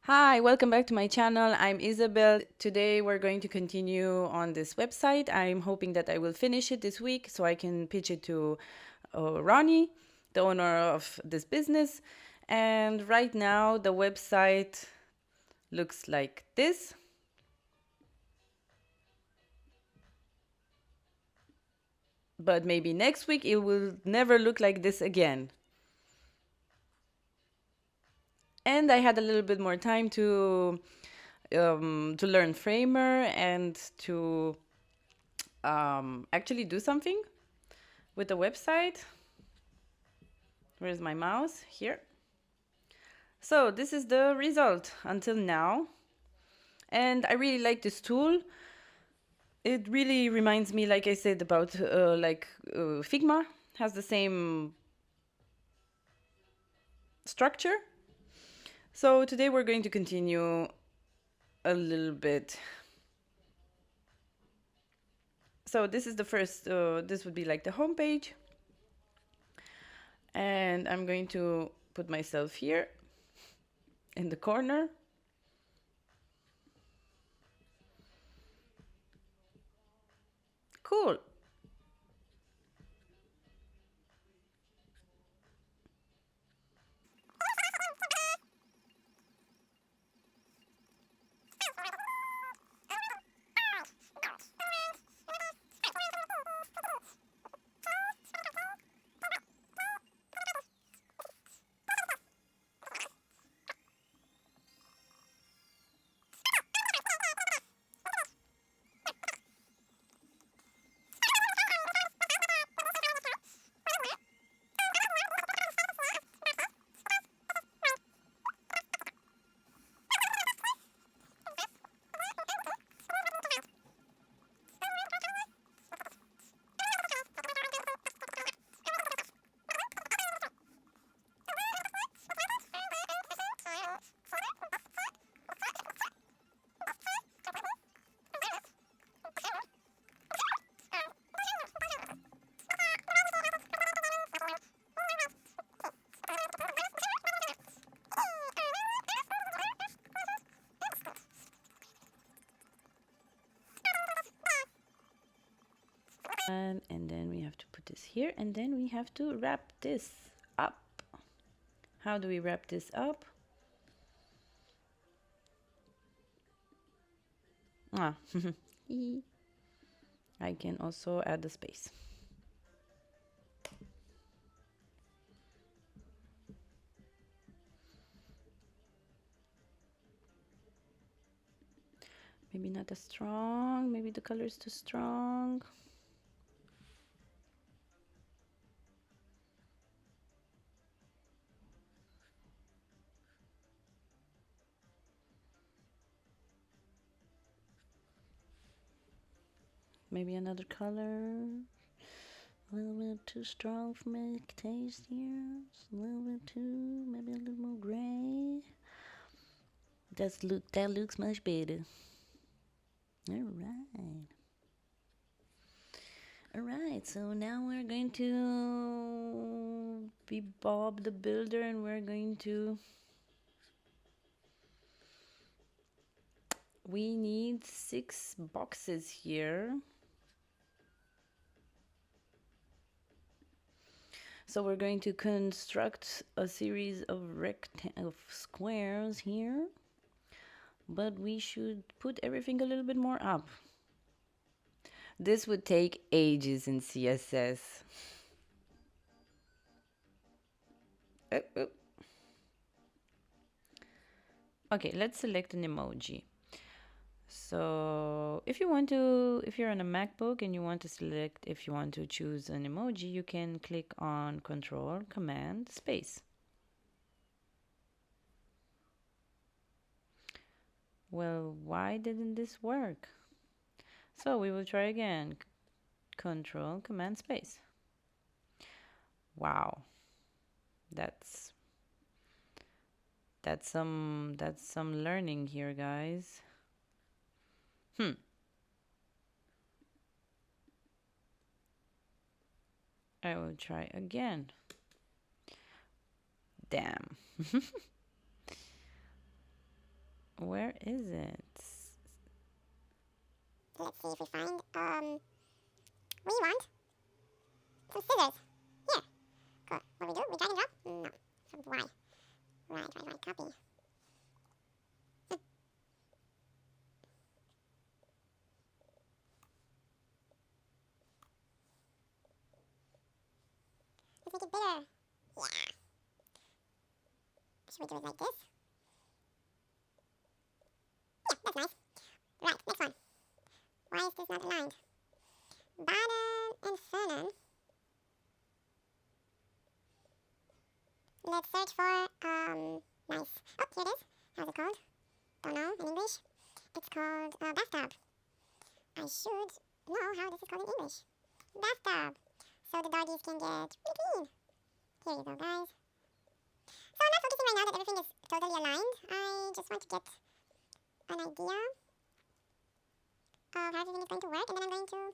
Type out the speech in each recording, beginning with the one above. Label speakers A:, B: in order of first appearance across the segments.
A: Hi, welcome back to my channel. I'm Isabel. Today we're going to continue on this website. I'm hoping that I will finish it this week so I can pitch it to Ronnie, the owner of this business. And right now the website looks like this. But maybe next week it will never look like this again. And I had a little bit more time to learn Framer and to actually do something with the website. Where's my mouse? Here. So this is the result until now. And I really like this tool. It really reminds me, like I said, about Figma. Has the same structure. So today we're going to continue a little bit. So this is the first, this would be like the home page. And I'm going to put myself here in the corner. Cool. And then we have to put this here, and then we have to wrap this up. How do we wrap this up? Ah, I can also add the space. Maybe not as strong, maybe the color is too strong. Maybe another color. A little bit too strong for my taste here. Just a little bit too, maybe a little more gray. That looks much better. All right, so now we're going to be Bob the Builder, and we're going to, we need 6 boxes here. So we're going to construct a series of squares here, but we should put everything a little bit more up. This would take ages in CSS. Oh. Okay, let's select an emoji. So if you're on a MacBook and you want to choose an emoji, you can click on Control, Command, Space. Well, why didn't this work? So we will try again. Control, Command, Space. Wow. That's some learning here, guys. I will try again. Damn. Where is it?
B: Let's see if we find, we want some scissors. Here. Cool. What do? We drag and drop? No. So why? Right. Copy. Let's make it bigger. Yeah. Should we do it like this? Yeah, that's nice. Right, next one. Why is this not aligned? Baden and Fernen. Let's search for, nice. Oh, here it is. How's it called? Don't know in English. It's called bathtub. I should know how this is called in English. Bathtub. So the doggies can get really clean. Here you go, guys. So I'm not focusing right now that everything is totally aligned. I just want to get an idea of how everything is going to work, and then I'm going to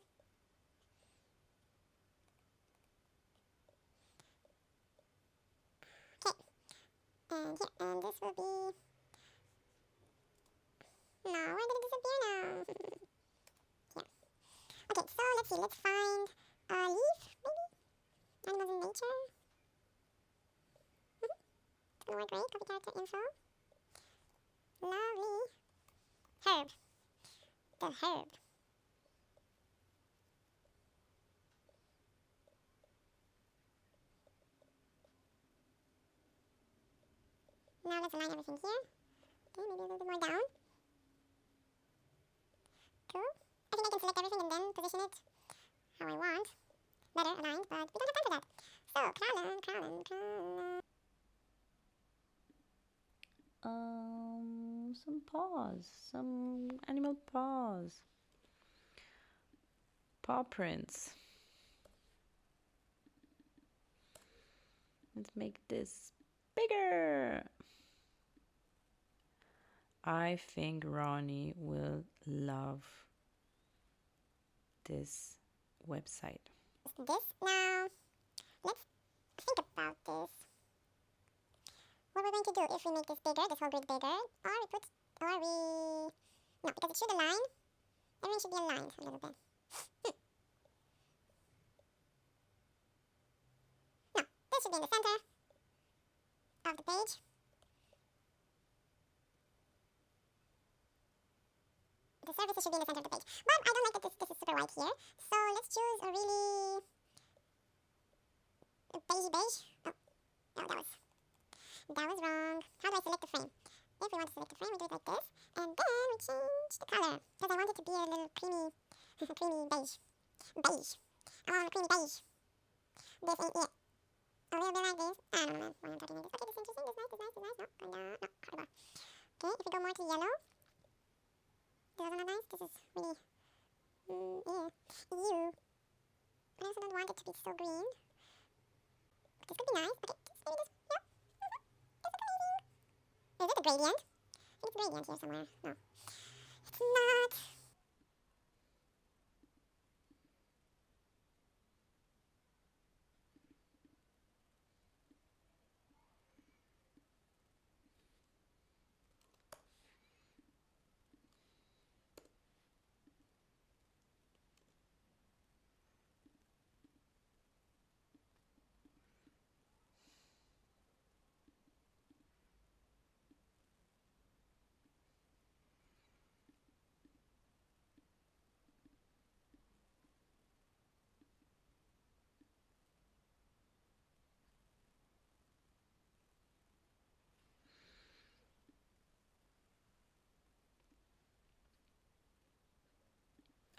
B: and here, and this will be, no, where did it disappear now? Here. Okay, so let's see, let's find a leaf, maybe? Animals in nature. It's gonna work great. Copy character info. Lovely. Herb. The herb. Now let's align everything here. Okay, maybe a little bit more down. Cool. I think I can select everything and then position it how I want. Better aligned, but we don't have time for that. So, Krallen.
A: Some paws, some animal paws, paw prints. Let's make this bigger. I think Ronnie will love this website.
B: This now, let's think about this. What we're going to do if we make this bigger, this whole grid bigger, no, because it should align. Everything should be aligned a little bit. No, this should be in the center of the page. The services should be in the center of the page. But I don't like that this is super white here. So let's choose a really beige. Oh, no, that was wrong. How do I select the frame? If we want to select the frame, we do it like this. And then we change the color. Because I want it to be a little creamy, creamy beige. I want a creamy beige. This ain't it. A little bit like this. I don't know why I'm talking like this. Okay, this is interesting. This is nice. No, horrible. Okay, if we go more to yellow. This is not nice. This is really, yeah. Ew. I also don't want it to be so green. This could be nice. Okay, maybe this. Yeah. This is amazing. Is it a gradient? I think it's a gradient here somewhere. No. It's not.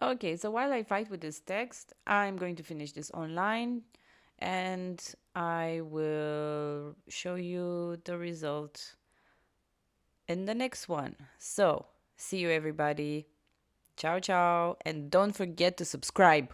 A: Okay, so while I fight with this text, I'm going to finish this online and I will show you the result in the next one. So, see you everybody. Ciao, ciao. And don't forget to subscribe.